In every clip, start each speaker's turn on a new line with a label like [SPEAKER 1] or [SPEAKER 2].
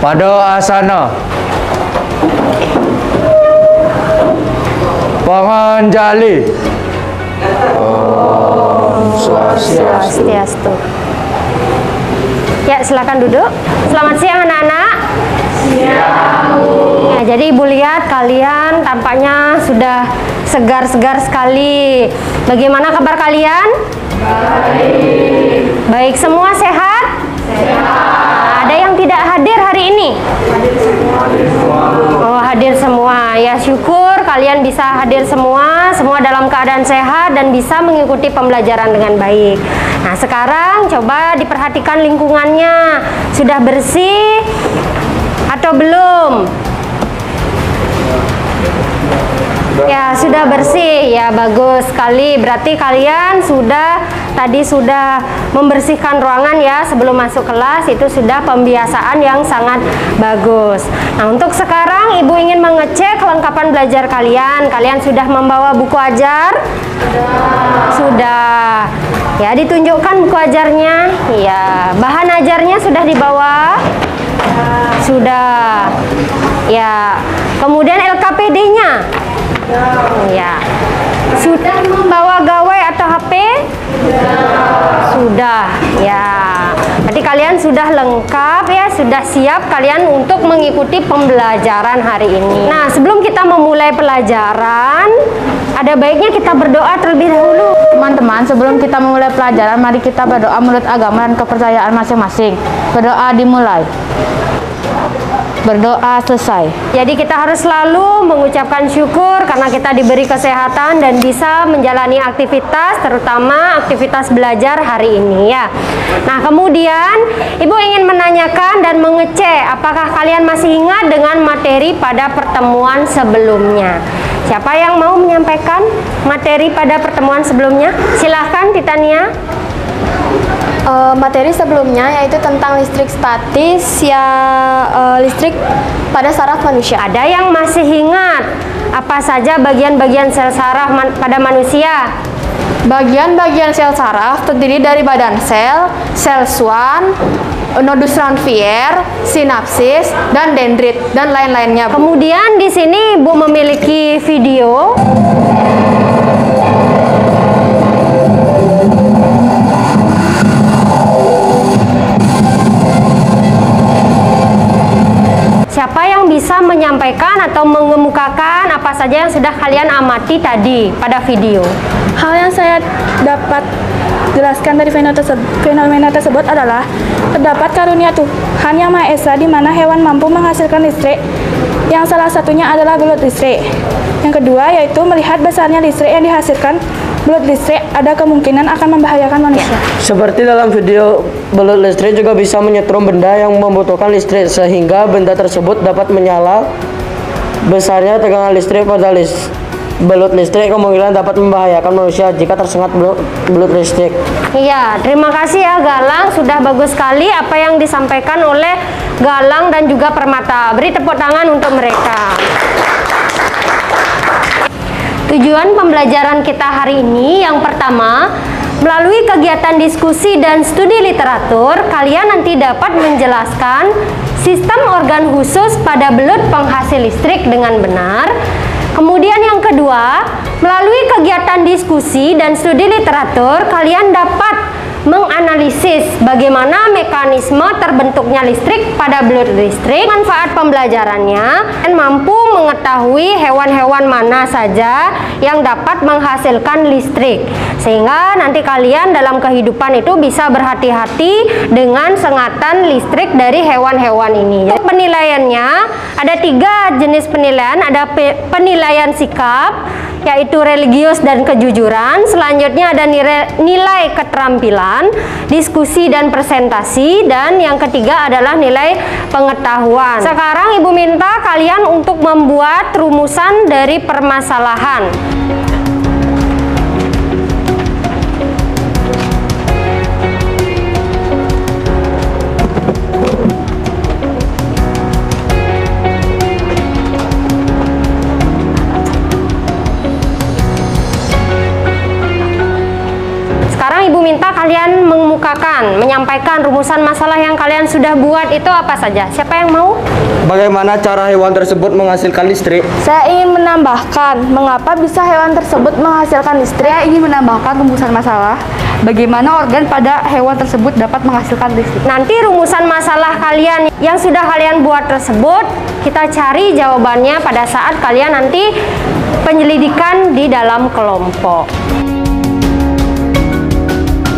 [SPEAKER 1] Pada asana. Panganjali. Om
[SPEAKER 2] Swastiastu. Ya, silakan duduk. Selamat siang anak-anak. Siang. Ya, jadi Ibu lihat kalian tampaknya sudah segar-segar sekali. Bagaimana kabar kalian? Baik. Baik, semua sehat? Sehat. Ada yang tidak hadir hari ini? Hadir semua. Oh, hadir semua. Ya, syukur kalian bisa hadir semua dalam keadaan sehat dan bisa mengikuti pembelajaran dengan baik. Nah, sekarang coba diperhatikan lingkungannya. Sudah bersih atau belum? Ya, sudah bersih. Ya, bagus sekali. Berarti kalian tadi sudah membersihkan ruangan ya sebelum masuk kelas. Itu sudah pembiasaan yang sangat bagus. Nah, untuk sekarang Ibu ingin mengecek kelengkapan belajar kalian. Kalian sudah membawa buku ajar? Sudah. Ya, ditunjukkan buku ajarnya. Ya, bahan ajarnya sudah dibawa? Sudah. Ya. Kemudian LKPD-nya? Ya. Sudah membawa gawai atau HP? Sudah. Ya. Berarti kalian sudah lengkap ya, sudah siap kalian untuk mengikuti pembelajaran hari ini. Nah, sebelum kita memulai pelajaran, ada baiknya kita berdoa terlebih dahulu.
[SPEAKER 3] Teman-teman, sebelum kita memulai pelajaran, mari kita berdoa menurut agama dan kepercayaan masing-masing. Berdoa dimulai. Berdoa selesai.
[SPEAKER 2] Jadi kita harus selalu mengucapkan syukur karena kita diberi kesehatan dan bisa menjalani aktivitas, terutama aktivitas belajar hari ini ya. Nah, kemudian Ibu ingin menanyakan dan mengecek apakah kalian masih ingat dengan materi pada pertemuan sebelumnya. Siapa yang mau menyampaikan materi pada pertemuan sebelumnya? Silahkan Titania.
[SPEAKER 4] Materi sebelumnya yaitu tentang listrik statis ya, listrik pada saraf manusia.
[SPEAKER 2] Ada yang masih ingat apa saja bagian-bagian sel saraf pada manusia?
[SPEAKER 4] Bagian-bagian sel saraf terdiri dari badan sel, sel Schwann, nodus Ranvier, sinapsis, dan dendrit dan lain-lainnya.
[SPEAKER 2] Kemudian di sini Ibu memiliki video. Siapa yang bisa menyampaikan atau mengemukakan apa saja yang sudah kalian amati tadi pada video?
[SPEAKER 4] Hal yang saya dapat jelaskan dari fenomena tersebut adalah terdapat karunia Tuhan Yang Maha Esa di mana hewan mampu menghasilkan listrik, yang salah satunya adalah belut listrik. Yang kedua yaitu melihat besarnya listrik yang dihasilkan belut listrik ada kemungkinan akan membahayakan manusia.
[SPEAKER 5] Seperti dalam video, belut listrik juga bisa menyetrum benda yang membutuhkan listrik sehingga benda tersebut dapat menyala. Besarnya tegangan listrik pada belut listrik kemungkinan dapat membahayakan manusia jika tersengat belut listrik.
[SPEAKER 2] Iya, terima kasih ya Galang, sudah bagus sekali apa yang disampaikan oleh Galang dan juga Permata. Beri tepuk tangan untuk mereka. Tujuan pembelajaran kita hari ini yang pertama, melalui kegiatan diskusi dan studi literatur, kalian nanti dapat menjelaskan sistem organ khusus pada belut penghasil listrik dengan benar. Kemudian yang kedua, melalui kegiatan diskusi dan studi literatur, kalian dapat menganalisis bagaimana mekanisme terbentuknya listrik pada belut listrik, manfaat pembelajarannya, dan mampu mengetahui hewan-hewan mana saja yang dapat menghasilkan listrik. Sehingga nanti kalian dalam kehidupan itu bisa berhati-hati dengan sengatan listrik dari hewan-hewan ini. Untuk penilaiannya, ada 3 jenis penilaian. Ada penilaian sikap, yaitu religius dan kejujuran. Selanjutnya ada nilai keterampilan, diskusi dan presentasi, dan yang ketiga adalah nilai pengetahuan. Sekarang Ibu minta kalian untuk membuat rumusan dari permasalahan. Sekarang Ibu minta kalian menyampaikan rumusan masalah yang kalian sudah buat itu apa saja? Siapa yang mau?
[SPEAKER 5] Bagaimana cara hewan tersebut menghasilkan listrik?
[SPEAKER 4] Saya ingin menambahkan mengapa bisa hewan tersebut menghasilkan listrik.
[SPEAKER 3] Saya ingin menambahkan rumusan masalah bagaimana organ pada hewan tersebut dapat menghasilkan listrik.
[SPEAKER 2] Nanti rumusan masalah kalian yang sudah kalian buat tersebut kita cari jawabannya pada saat kalian nanti penyelidikan di dalam kelompok.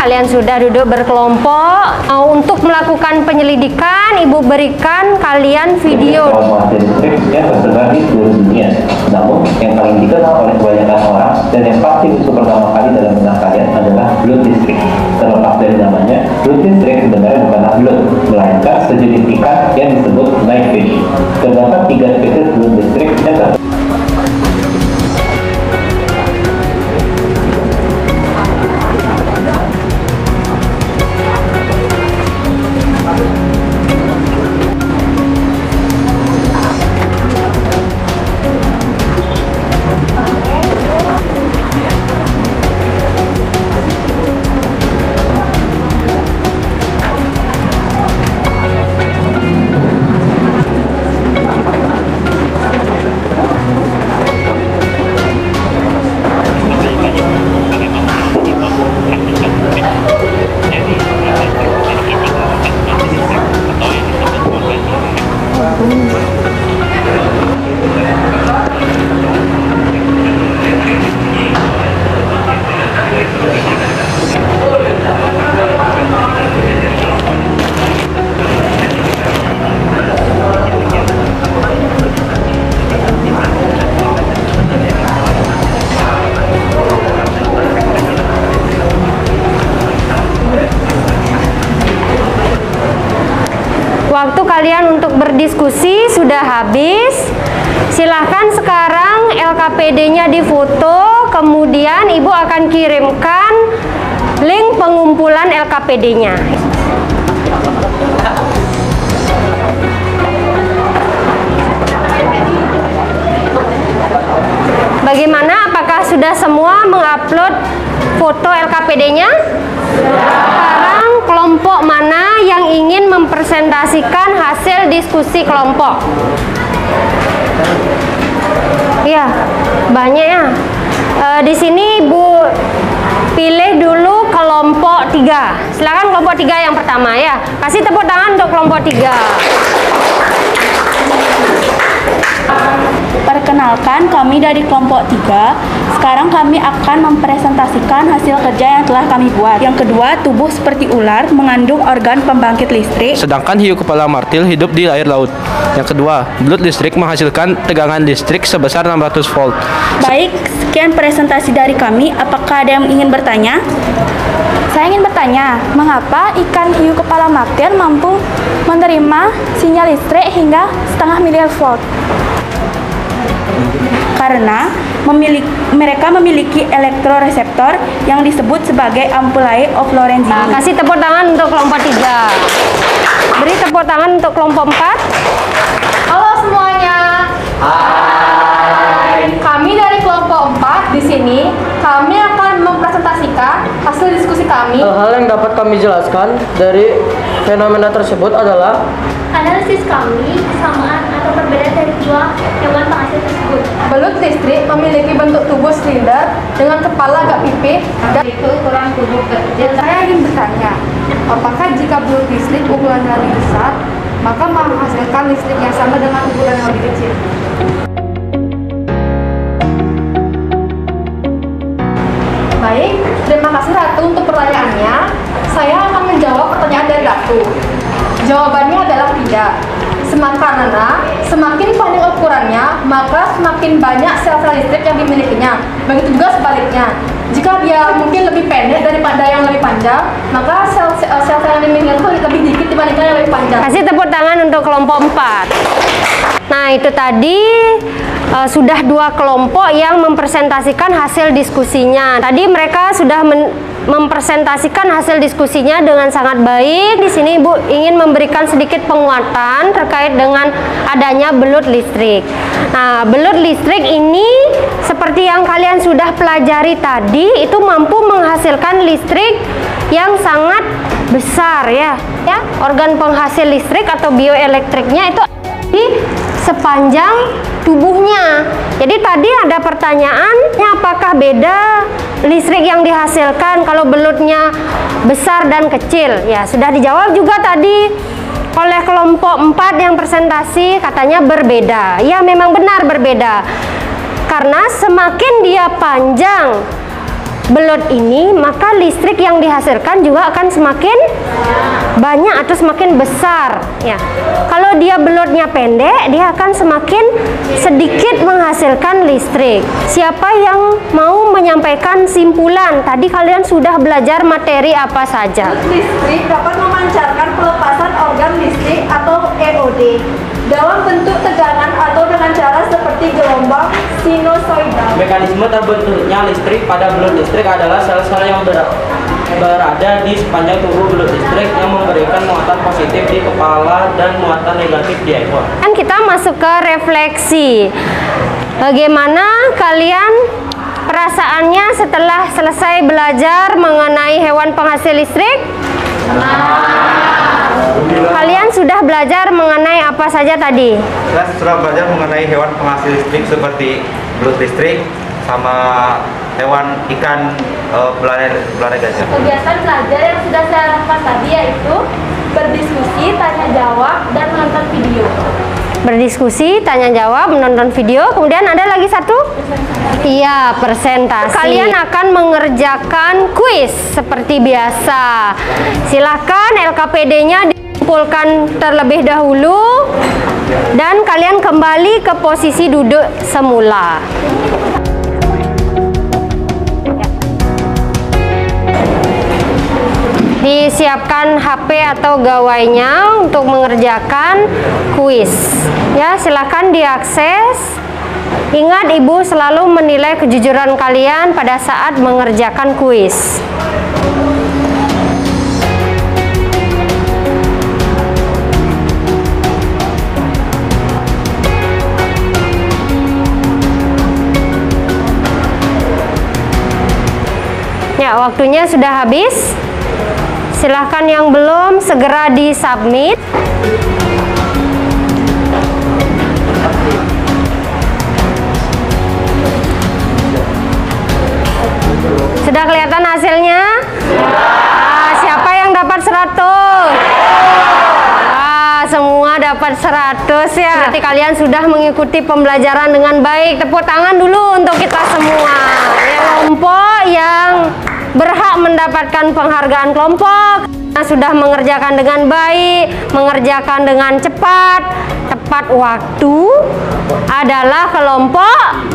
[SPEAKER 2] Kalian sudah duduk berkelompok. Untuk melakukan penyelidikan, Ibu berikan kalian video.
[SPEAKER 6] Listrik yang tersebar di seluruh dunia. Namun, yang paling dikenal oleh kebanyakan orang dan yang pasti muncul pertama kali dalam benak kalian adalah blood listrik. Terlepas dari namanya, blood listrik sebenarnya bukanlah blood, melainkan sejenis ikan yang disebut knifefish. Terdapat 3 spesies blood listrik yang
[SPEAKER 2] Waktu kalian untuk berdiskusi sudah habis. Silahkan sekarang LKPD-nya difoto, kemudian Ibu akan kirimkan link pengumpulan LKPD-nya. Bagaimana? Apakah sudah semua mengupload foto LKPD-nya? Sekarang kelompok mana yang ingin mempresentasikan hasil diskusi kelompok? Iya, banyak ya. Di sini Ibu pilih dulu kelompok 3. Silakan kelompok 3 yang pertama ya. Kasih tepuk tangan untuk kelompok 3.
[SPEAKER 4] Perkenalkan, kami dari kelompok 3. Sekarang kami akan mempresentasikan hasil kerja yang telah kami buat. Yang kedua, tubuh seperti ular mengandung organ pembangkit listrik.
[SPEAKER 7] Sedangkan hiu kepala martil hidup di air laut. Yang kedua, blood listrik menghasilkan tegangan listrik sebesar 600 volt.
[SPEAKER 4] Baik, sekian presentasi dari kami. Apakah ada yang ingin bertanya? Saya ingin bertanya, mengapa ikan hiu kepala martil mampu menerima sinyal listrik hingga setengah miliar volt? Karena mereka memiliki elektroreseptor yang disebut sebagai ampullae of Lorentz.
[SPEAKER 2] Kasih tepuk tangan untuk kelompok 3. Beri tepuk tangan untuk kelompok 4.
[SPEAKER 8] Halo semuanya. Hai. Kami dari kelompok 4 di sini. Kami akan mempresentasikan hasil diskusi kami.
[SPEAKER 5] Hal yang dapat kami jelaskan dari fenomena tersebut adalah
[SPEAKER 9] analisis kami kesamaan atau perbedaan dari dua hewan penghasil tersebut.
[SPEAKER 8] Belut listrik memiliki bentuk tubuh silinder dengan kepala agak pipih dan itu ukuran tubuh kecil.
[SPEAKER 3] Saya ingin bertanya, apakah jika belut listrik ukurannya lebih besar, maka menghasilkan listrik yang sama dengan ukuran yang lebih kecil?
[SPEAKER 8] Baik, terima kasih Ratu untuk pertanyaannya. Saya akan menjawab pertanyaan dari Ratu. Jawabannya adalah tidak. Karena semakin panjang ukurannya, maka semakin banyak sel-sel listrik yang dimilikinya. Begitu juga sebaliknya. Jika dia mungkin lebih pendek daripada yang lebih panjang, maka sel-sel yang dimilikinya itu lebih dikit dibandingkan yang lebih panjang.
[SPEAKER 2] Kasih tepuk tangan untuk kelompok 4. Nah, itu tadi sudah 2 kelompok yang mempresentasikan hasil diskusinya. Tadi mereka sudah mempresentasikan hasil diskusinya dengan sangat baik. Di sini Ibu ingin memberikan sedikit penguatan terkait dengan adanya belut listrik. Nah, belut listrik ini seperti yang kalian sudah pelajari tadi, itu mampu menghasilkan listrik yang sangat besar ya. Organ penghasil listrik atau bioelektriknya itu di sepanjang tubuhnya. Jadi tadi ada pertanyaannya, apakah beda listrik yang dihasilkan kalau belutnya besar dan kecil? Ya, sudah dijawab juga tadi oleh kelompok 4 yang presentasi, katanya berbeda. Ya, memang benar berbeda. Karena semakin dia panjang belut ini, maka listrik yang dihasilkan juga akan semakin banyak atau semakin besar ya. Kalau dia belutnya pendek, dia akan semakin sedikit menghasilkan listrik. Siapa yang mau menyampaikan simpulan? Tadi kalian sudah belajar materi apa saja?
[SPEAKER 8] Listrik dapat memancarkan pelepasan organ listrik atau EOD dalam bentuk tegangan atau dengan cara seperti gelombang sinusoidal.
[SPEAKER 5] Mekanisme terbentuknya listrik pada belut listrik adalah sel-sel yang berada di sepanjang tubuh belut listrik yang memberikan muatan positif di kepala dan muatan negatif di ekor.
[SPEAKER 2] Kan kita masuk ke refleksi. Bagaimana kalian perasaannya setelah selesai belajar mengenai hewan penghasil listrik? Kalian sudah belajar mengenai apa saja tadi?
[SPEAKER 10] Kita sudah belajar mengenai hewan penghasil listrik seperti belut listrik sama hewan ikan belalai gajah.
[SPEAKER 9] Kegiatan belajar yang sudah saya lakukan tadi yaitu berdiskusi, tanya jawab, dan menonton video.
[SPEAKER 2] Berdiskusi, tanya jawab, menonton video, kemudian ada lagi satu? Iya, presentasi. Kalian akan mengerjakan kuis seperti biasa. Silakan LKPD-nya dikumpulkan terlebih dahulu dan kalian kembali ke posisi duduk semula. Disiapkan HP atau gawainya untuk mengerjakan kuis. Ya, silakan diakses. Ingat, Ibu selalu menilai kejujuran kalian pada saat mengerjakan kuis. Ya, waktunya sudah habis. Silahkan yang belum segera di-submit. Sudah kelihatan hasilnya? Siapa yang dapat 100? Semua dapat 100 ya. Berarti kalian sudah mengikuti pembelajaran dengan baik. Tepuk tangan dulu untuk kita semua. Kelompok yang berhak mendapatkan penghargaan kelompok sudah mengerjakan dengan baik, mengerjakan dengan cepat, tepat waktu adalah kelompok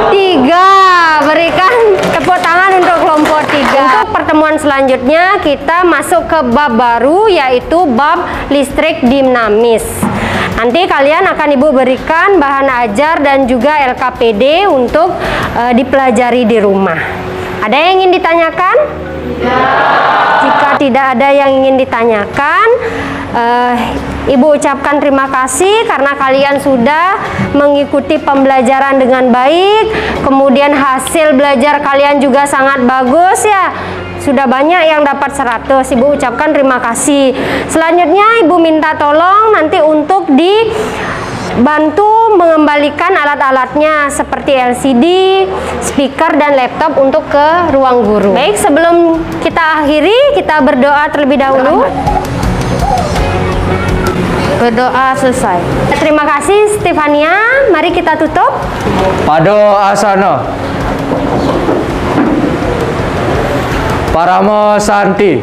[SPEAKER 2] 3. Berikan tepuk tangan untuk kelompok 3. Untuk pertemuan selanjutnya kita masuk ke bab baru, yaitu bab listrik dinamis. Nanti kalian akan Ibu berikan bahan ajar dan juga LKPD untuk dipelajari di rumah. Ada yang ingin ditanyakan? Ya. Jika tidak ada yang ingin ditanyakan, Ibu ucapkan terima kasih karena kalian sudah mengikuti pembelajaran dengan baik. Kemudian hasil belajar kalian juga sangat bagus ya. Sudah banyak yang dapat 100. Ibu ucapkan terima kasih. Selanjutnya Ibu minta tolong nanti untuk bantu mengembalikan alat-alatnya seperti LCD, speaker, dan laptop untuk ke ruang guru. Baik, sebelum kita akhiri, kita berdoa terlebih dahulu. Berdoa selesai. Terima kasih Stefania. Mari kita tutup.
[SPEAKER 1] Pado asana. Paramo Santi.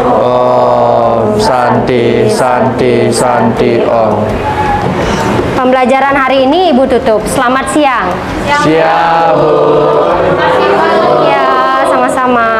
[SPEAKER 1] Om Santi, Santi, Santi, Om.
[SPEAKER 2] Pembelajaran hari ini Ibu tutup. Selamat siang.
[SPEAKER 1] Siap, Bu.
[SPEAKER 2] Ya, sama-sama.